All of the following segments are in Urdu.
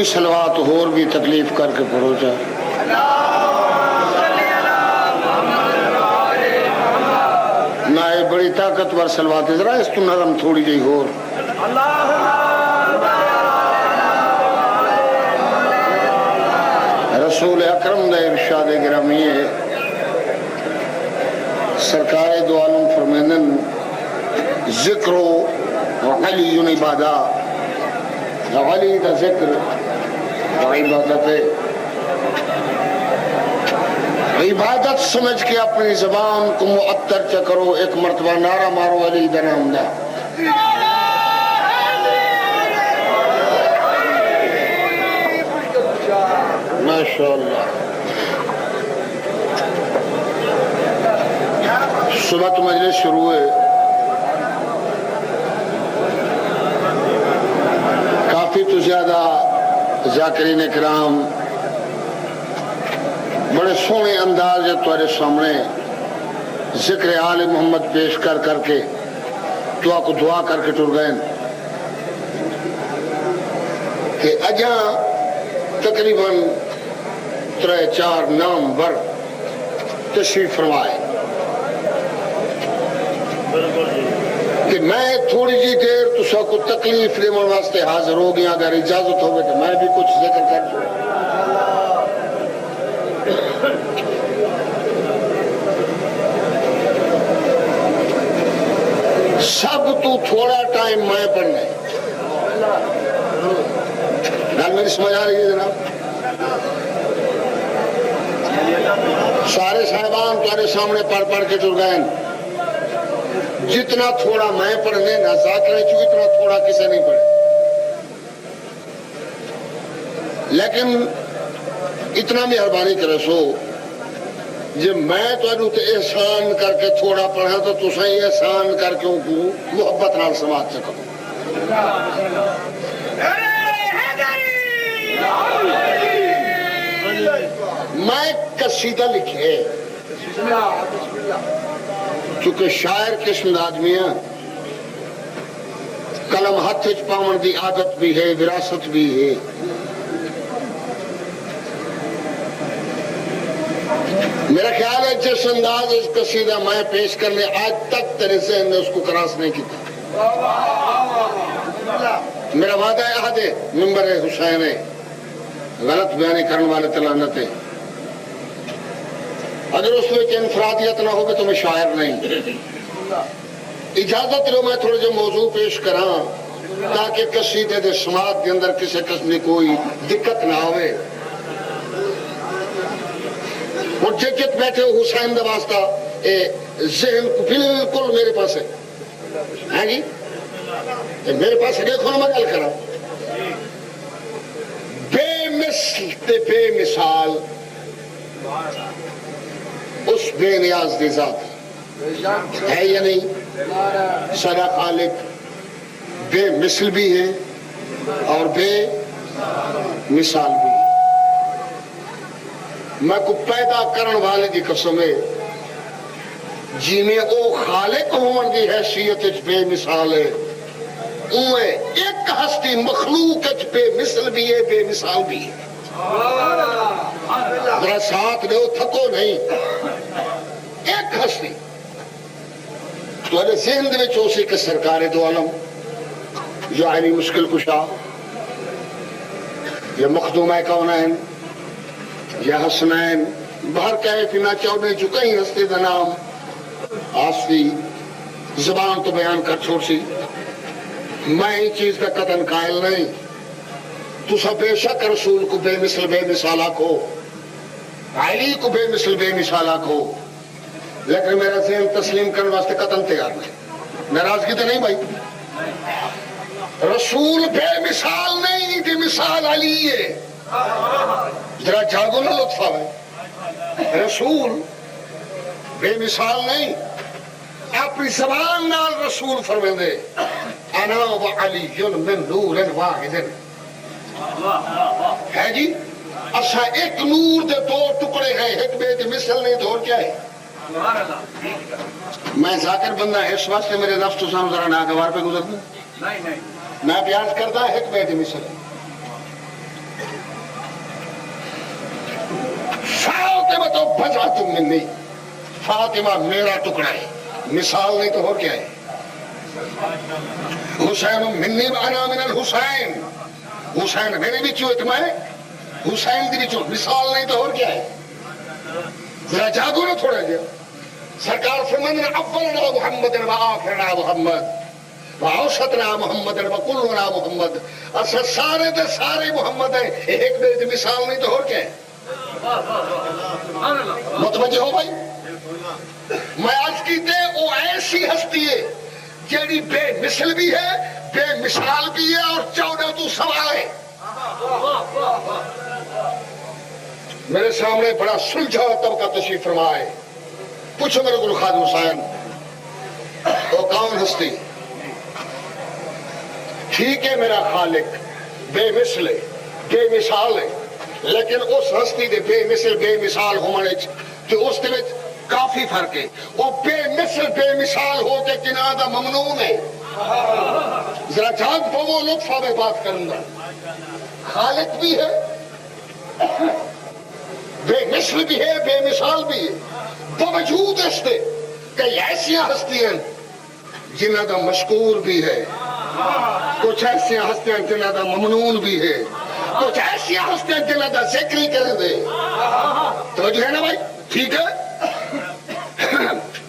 سلوات ہور بھی تکلیف کر کے پڑھو جا نہ بڑی طاقتور سلوات ذرا اس تو نرم تھوڑی جی ہور رسول اکرم دا ارشاد گرامی ہے سرکار دو عالم فرمینن ذکر و علی عبادہ علی دا ذکر عبادت ہے عبادت سمجھ کے اپنی زبان کو معطر چا کرو ایک مرتبہ نعرہ مارو علی دا نام دا ماشاءاللہ صبح تو مجلس شروع ہے کافی تو زیادہ ذاکرین اکرام بڑے سونے انداز ہے تمہارے سامنے ذکر آل محمد پیش کر کر کے دعا کو دعا کر کے ٹر گئے کہ اجا تقریباً 3-4 نومبر تشریف فرمائے کہ میں تھوڑی جی دیر تسا کو تکلیف لیمن واسطے حاضر ہو گیا اگر اجازت ہوگی تو میں بھی کچھ ذکر کر دوں سب تو تھوڑا ٹائم میں پڑھنا ہے گل میری سمجھ آ رہی ہے جناب سارے صاحبان تمہارے سامنے پڑھ کے ٹر گئے جتنا تھوڑا میں پڑھنے نہ ذاکرے چو اتنا تھوڑا کسے نہیں پڑھے لیکن اتنا مہربانی کرے سو جب میں تو احسان کر کے تھوڑا پڑھا تو تسیں احسان کر کے محبت نال سماعت سے کرو میں قصیدہ لکھے چونکہ شاعر قسم آدمی ہے قلم ہاتھ پاون دی عادت بھی ہے وراثت بھی ہے میرا خیال ہے جس انداز اس قصیدہ میں پیش کرنے آج تک تیرے ذہن نے اس کو کراس نہیں کیتا میرا وعدہ عہد ہے منبر حسین ہے غلط بیانی کرنے والے تلانت ہے اگر اس میں انفرادیت نہ ہوگی تو میں شاعر نہیں اجازت لو میں تھوڑے جو موضوع پیش کراں تاکہ قصیدے دے سماعت کے اندر کسی قسم کی کوئی دقت نہ ہوئے اور جت بیٹھے ہو حسین دا واسطہ ذہن بالکل میرے پاس ہے جی میرے پاس دیکھو نا میں گل کرا بے مثل تے بے مثال اس بے نیاز دی ذات ہے یا نہیں سارا خالق بے مثل بھی ہے اور بے مثال بھی ہے میں کو پیدا کرن والے دی قسم ہے جی میں او خالق ہون دی حیثیت بے مثال ہے اوے ایک ہستی مخلوق بے مثل بھی ہے بے مثال بھی ہے ذرا ساتھ دو تھکو نہیں ایک ہستی تو اگر ذہن دے وچ ہو سی کہ سرکار دو عالم یا علی مشکل کشا یا مخدومہ کونین یا حسنین باہر کہے فینا چاہنے جو کہیں ہستے دا نام آستی زبان تو بیان کر چھوڑ سی میں ہی چیز کا قطن قائل نہیں تسا بے شک رسول کو بے مثل بے مثال آکھو، علی کو بے مثل بے مثال آکھو، لیکن میرا ذہن تسلیم کرنے واسطے قطن تیار نہیں۔ ناراضگی تو نہیں بھائی؟ رسول بے مثال نہیں، دی مثال علی ہے۔ ذرا جاگو نہ لطف آئے، رسول بے مثال نہیں، اپنی زبان نال رسول فرمیندے انا و علی من نور واحد ہے جی، اچھا ایک نور دے دو ٹکڑے ہیں، ایک بے دی مثل نہیں تو اور کیا ہے؟ میں ذاکر بندہ ہے، اس واسطے میرے نفس تو سامنے ذرا ناگوار پہ گزرتا میں بیان کرتا ہے ایک بے دی مثل فاطمہ تو بضعۃ منی، فاطمہ میرا ٹکڑا ہے، مثال نہیں تو اور کیا ہے؟ حسین منی وانا من الحسین، حسین میرے بھی چوت میں، حسین دی بھی چوت، مثال نہیں تو اور کیا ہے؟ ذرا جاگو نا تھوڑا جا۔ سرکار فرماندے اولنا محمد و آخرنا محمد و اوسطنا محمد و کلنا محمد، اصل سارے دے سارے محمد ہیں، ایک بے دی مثال نہیں تو اور کیا ہے؟ متوجہ ہو بھائی؟ میں آج کی تے وہ ایسی ہستی ہے جیڑی بے مثل بھی ہے، بے مثال بھی ہے، اور 14 تو سوا ہے۔ میرے سامنے بڑا سلجھا طبقہ تشریف فرما ہے، پوچھو میرے گل خادم حسین وہ کون ہستی؟ ٹھیک ہے میرا خالق بے مثل ہے، بے مثال ہے، لیکن اس ہستی دے بے مثل بے مثال ہونے تو اس دے کافی فرق ہے۔ وہ بے مثل بے مثال ہو کے کناہ دا ممنون ہے۔ ذرا جاگ پو لطفہ میں بات کروں گا، خالق بھی ہے، بے مثل بھی ہے، بے مثال بھی ہے، باوجود اس دے کئی ایسیاں ہستیاں جنہ دا مشکور بھی ہے، کچھ ایسیاں ہستیاں جنہ دا ممنون بھی ہے، کچھ ایسیاں ہستیاں جنہ دا ذکر ہی کر دے۔ توجہ ہے نا بھائی؟ ٹھیک ہے،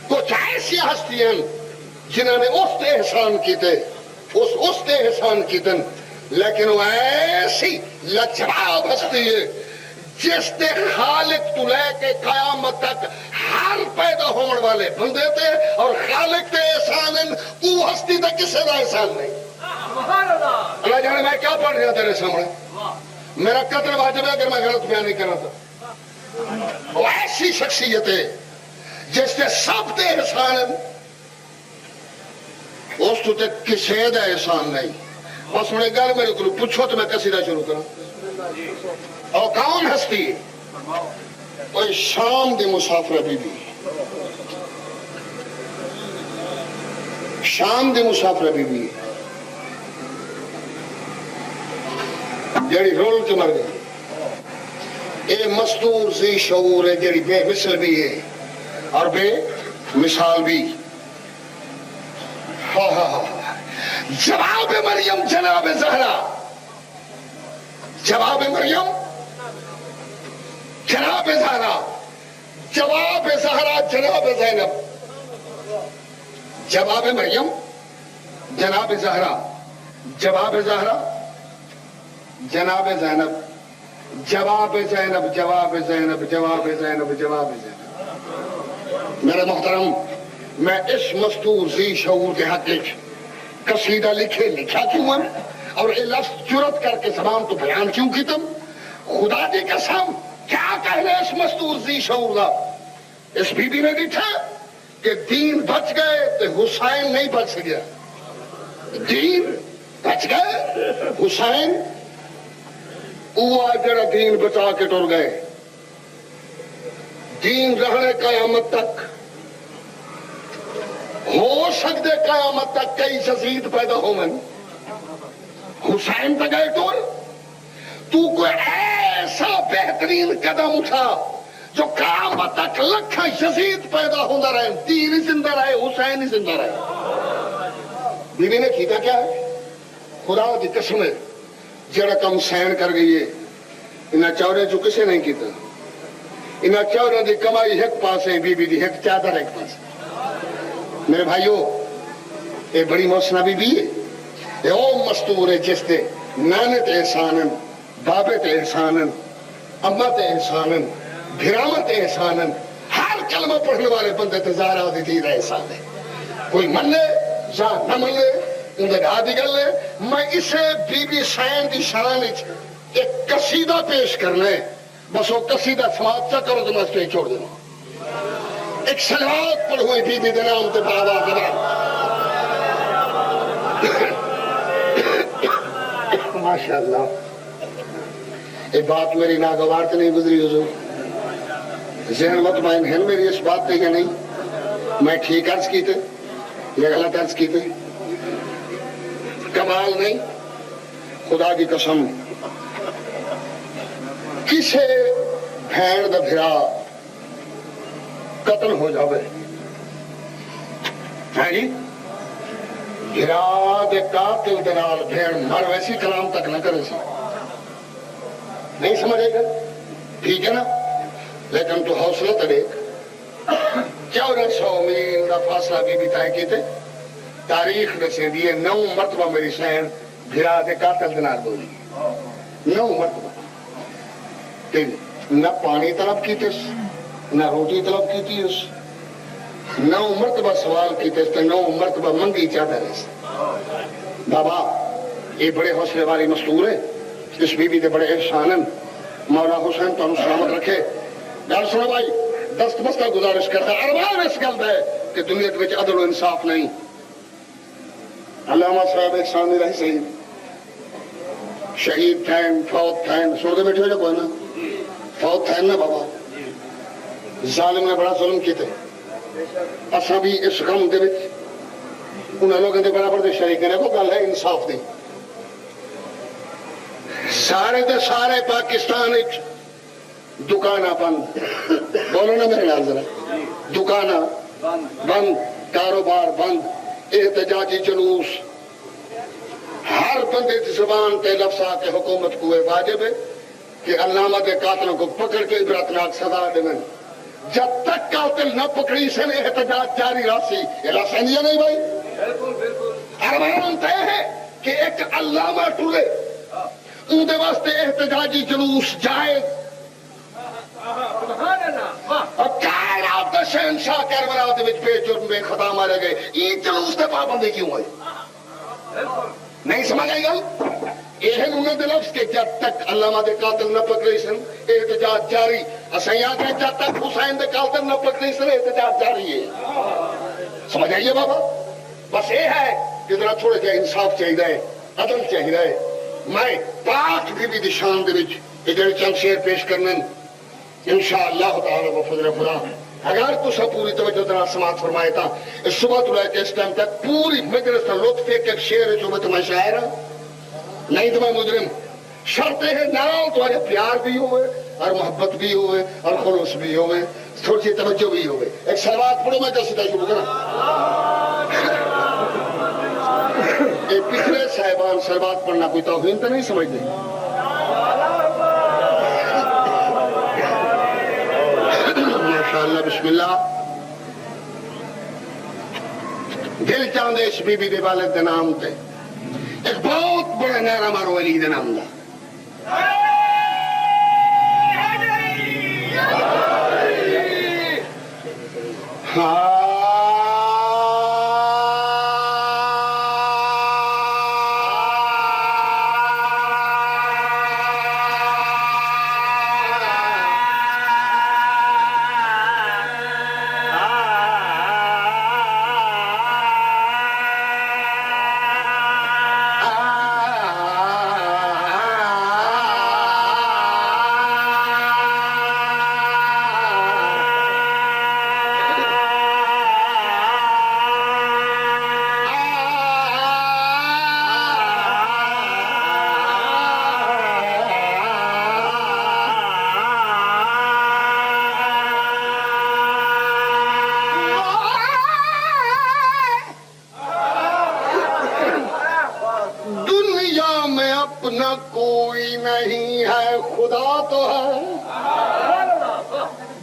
کچھ ایسی ہستیاں جنہوں نے اس تے احسان کیتے، اس تے احسان کیتن، لیکن وہ ایسی لاجواب ہستی ہے جس تے خالق تو لے کے قیامت تک ہر پیدا ہونے والے بندے تے اور خالق تے احسان وہ ہستی تے کسے دا احسان نہیں۔ اللہ جانے میں کیا پڑھ رہا تیرے سامنے، میرا قتل واجب ہے اگر میں غلط بیان نہیں کرنا تھا۔ وہ ایسی شخصیت ہے جس نے سب دے احسان اس تو تک کسے دا احسان نہیں۔ بس انہیں گل میرے کو پوچھو تو میں کسی دا شروع کروں۔ اور کون ہستی ہے؟ کوئی شام دی مسافر بی بی، شام دی مسافر بی بی جڑی رول کے مر گئی، اے مستور ذی شعور ہے جڑی بے مثل بھی ہے اور بے مثال بھی۔ جواب مریم جناب زہرا، جواب مریم جناب زہرا، جواب زہرا جناب زینب، جواب مریم جناب زہرا، جواب زہرا جناب زینب، جواب زینب جواب زینب جواب زینب جواب زینب۔ میرے محترم، میں اس مستور ذی شعور کے حق قصیدہ لکھا کیوں ہے اور یہ لفظ جرت کر کے زبان تو بیان کیوں کی تم؟ خدا دی قسم کیا کہنے اس مستور ذی شعور دا؟ اس بی بی نے دیکھا کہ دین بچ گئے تو حسین نہیں بچ گیا، دین بچ گئے حسین وہ جڑا دین بچا کے ٹر گئے، دین رہنے قیامت تک ہو سکتے، قیامت تک کئی یزید پیدا ہو من، حسین تک گئے ٹور، تو کوئی ایسا بہترین قدم اٹھا جو قیامت تک لکھا یزید پیدا ہوتا رہے، دین ہی زندہ رہے، حسین ہی زندہ رہے۔ بی بی نے کیتا کیا ہے؟ خدا دی قسم ہے جڑا کم سین کر گئی ہے انہاں چورے جو کسے نہیں کیتا، انہاں چورے دی کمائی ایک پاس ہے، بی بی دی ایک چادر ایک پاس ہے۔ میرے بھائیو، یہ بڑی محسنہ بی بی ہے، یہ او مستور ہے جس تے نانت احسان بابے تے احسانن، اما تے احسانن، بھرامت احسانن، ہر کلمہ پڑھنے والے بندے تے زہرا دی دید احسان ہے. کوئی من لے یا نہ من لے اندر آدھی گل ہے. میں اسے بی بی سین دی شان ایک قصیدہ پیش کرنا ہے. بس وہ قصیدہ سماعت چا کرو تو میں اس پہ چھوڑ دوں. ایک صلوات پڑھوئی بی بی دے نام تے بابا دے. ماشاءاللہ یہ بات میری ناگوار تو نہیں گزری حضور؟ ذہن مطمئن ہے میری اس بات پہ کہ نہیں؟ میں ٹھیک عرض کی تھے یا غلط عرض کی تھے؟ کمال نہیں؟ خدا کی قسم کسے بھین دا بھرا قتل ہو جاوے ہے جی بھرا دے قاتل دے نال بھین مر ویسی کلام تک نہ کرے سی. نہیں سمجھے گا؟ ٹھیک ہے نا؟ لیکن تو حوصلہ تو دیکھ 1400 میل کا فاصلہ بھی طے کیتے. تاریخ دسے دیے 9 مرتبہ میری سین بھرا دے قاتل دے نال بولی. 9 مرتبہ نہ پانی طلب کیتے نہ روٹی طلب کیتی اس. 9 مرتبہ سوال کیتے تو 9 مرتبہ منگی چاہتا رہے. بابا یہ بڑے حوصلے والی مستور ہے. اس بی بی دے بڑے احسانن. مولا حسین تو ہم سلامت رکھے. گل سنو بھائی دست بستہ گزارش کرتا ارمان اس گل ہے کہ دنیا کے عدل و انصاف نہیں. علامہ صاحب احسان رہی صحیح شہید تھین فوت تھین سن کے بیٹھے ہو جا کوئی نا فوت تھین نا بابا. ظالم نے بڑا ظلم کیتے. اساں بھی اس غم دے وچ انہاں لوگوں دے برابر دے شریک نے. وہ گل ہے انصاف دی. سارے دے سارے پاکستان وچ دکاناں بند. بولو نا میرے نال ذرا. دکاناں بند، کاروبار بند، احتجاجی جلوس. ہر بندے کی زبان تے لفظ آ کے حکومت کو واجب ہے کہ علامہ دے قاتلوں کو پکڑ کے عبرتناک سزا دیں. جب تک قاتل نہ پکڑی سے احتجاج جاری راسی. یہ راسینیا نہیں بھائی؟ ارمان تے ہے کہ ایک علامہ ٹولے ان دے واسطے احتجاجی جلوس جائز. اور کائنات دا شہنشاہ کربلا دے وچ بے جرم بے خطا مارے گئے. یہ جلوس تے پابندی کیوں ہوئی؟ نہیں سمجھ آئی گل؟ یہ انہوں نے لفظ کہ جب تک علامہ دے قاتل نہ پکڑے سن احتجاج جاری. اساں یہاں کہ جب تک حسین دے قاتل نہ پکڑے سن احتجاج جاری ہے. سمجھ آئیے بابا؟ بس یہ ہے کہ ذرا تھوڑے جہا انصاف چاہیے، عدل چاہیے. میں پاک بی بی دی شان دے وچ ادھر چند شعر پیش کرنے انشاءاللہ تعالی و فضل خدا. اگر تسا پوری توجہ دنا سماعت فرمائے تا اس صبح تو لے کے اس ٹائم تک پوری مجلس کا لطف ایک شعر جو میں تمہیں شاعر ہوں نہیں تو میں مجرم. شرط ہے نال تمہارے پیار بھی ہوئے اور محبت بھی ہوئے اور خلوص بھی ہوئے، تھوڑی سی توجہ بھی ہوئے. ایک سلوات پڑھو میں قصیدہ شروع کرنا. یہ پچھلے صاحبان سلوات پڑھنا کوئی توہین تو نہیں سمجھتے؟ ماشاءاللہ بسم اللہ. دل چاہتے اس بی بی دے والد دے نام تے ایک بہت بڑا نعرہ مارو علی دے نام دا. اپنا کوئی نہیں ہے خدا تو ہے.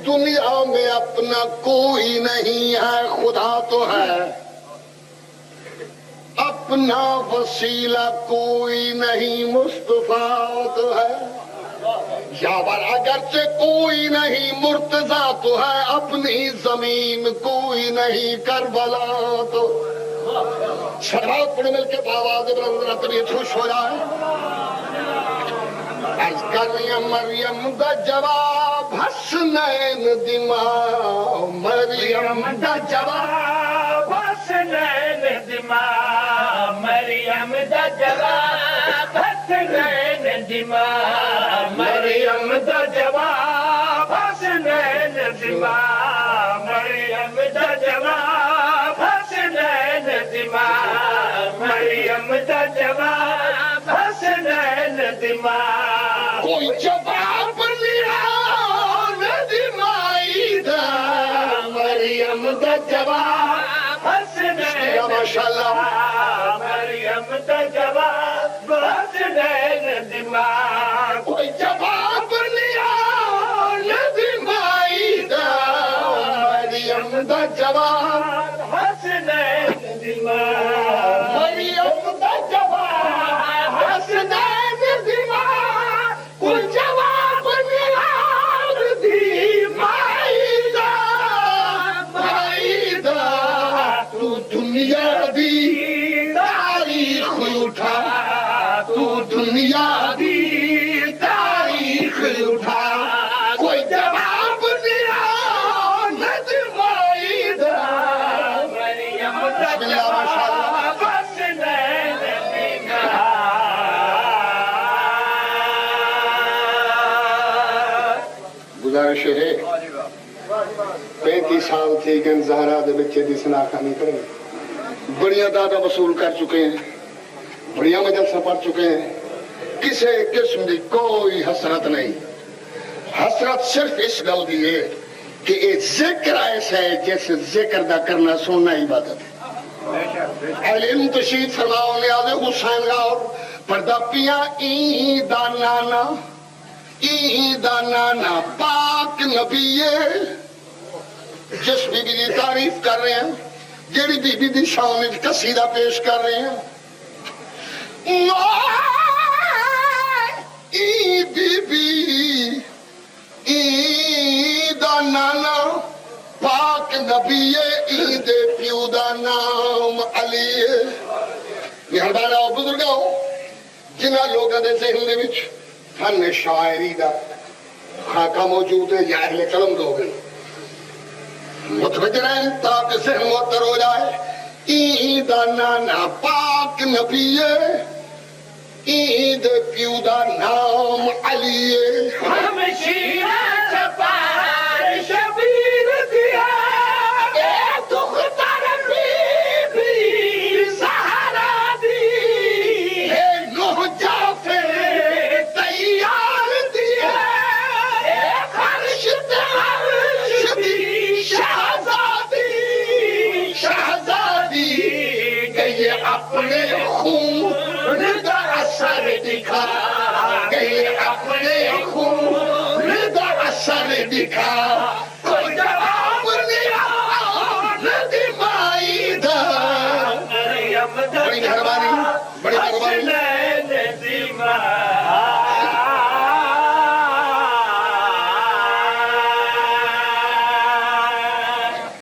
دنیا میں اپنا کوئی نہیں ہے خدا تو ہے. اپنا وسیلہ کوئی نہیں مصطفیٰ تو ہے، یاور اگرچہ کوئی نہیں مرتضیٰ تو ہے، اپنی زمین کوئی نہیں کربلا تو۔ شراب پڑھ مل کے آواز بلند طبیعت خوش ہو جائے۔ عرض کر مریم دا جواب حسنین دماغ، مریم دا جواب حسنین دماغ، مریم دا جواب حسنین دماغ، مریم دا جواب حسنین دماغ، مریم دا جواب حسنین دماغ، مریم دا جواب حسنین دماغ۔ کوئی جواب لیا ندمائی دا، مریم دا جواب حسنین ماشاءاللہ، مریم دا جواب حسنین دماغ۔ کوئی جواب لیا ندمائی دا، مریم دا جواب حسنین دماغ، مریم دا جواب حسنین دماغ، کوئی جواب لیا ندمائی دا، مائی دا، تو دنیا دی تاریخ اٹھا، تو دنیا دی تاریخ اٹھا، کوئی جواب دیا ندمائی دا۔ مریم بسم اللہ ماشاءاللہ۔ دا حسنین دماغ۔ گزارش ہے 35 سال تھی گن زہرا دے بچے دی سناخہ نہیں کریں، بڑیاں دادا وصول کر چکے ہیں، بڑیاں مجلسہ پڑھ چکے ہیں، کسی قسم دی کوئی حسرت نہیں۔ حسرت صرف اس گل دی ہے کہ ایک ذکر ایسا ہے جیسے ذکر دا کرنا سننا عبادت ہے۔ علم تشید فرماؤ نیاز حسین غور پردہ پیا این دا نانا، این دا نانا پاک نبی ہے، جس بی بی دی تعریف کر رہے ہیں، جیڑی بی بی دی شان وچ قصیدہ پیش کر رہے ہیں۔ ای بی بی ای دا نانا پاک نبی ہے، ای دے پیو دا نام علی ہے۔ مہربان آؤ بزرگاؤ، جنہاں لوگاں دے ذہن دے وچ فن شاعری دا خاکہ موجود ہے یا اہل قلم لوگ ہیں، متوجہ رہیں تاکہ ذہن معطر ہو جائے۔ ای دا نانا پاک نبی ہے، ای دے پیو دا نام علی ہے۔ ہم شیرہ چپار شبیر دیا، اے دختر بی بی سہارا دی، اے نوح جعفر تیار دیا، اے خرشد عرش دی شہزادی شہزادی گئی اپنے خون دا اثر دکھا، گئی اپنے خون دا اثر دکھا، کوئی جواب لیا ندمائی دا۔ مریم دا بڑی مہربانی، بڑی مہربانی۔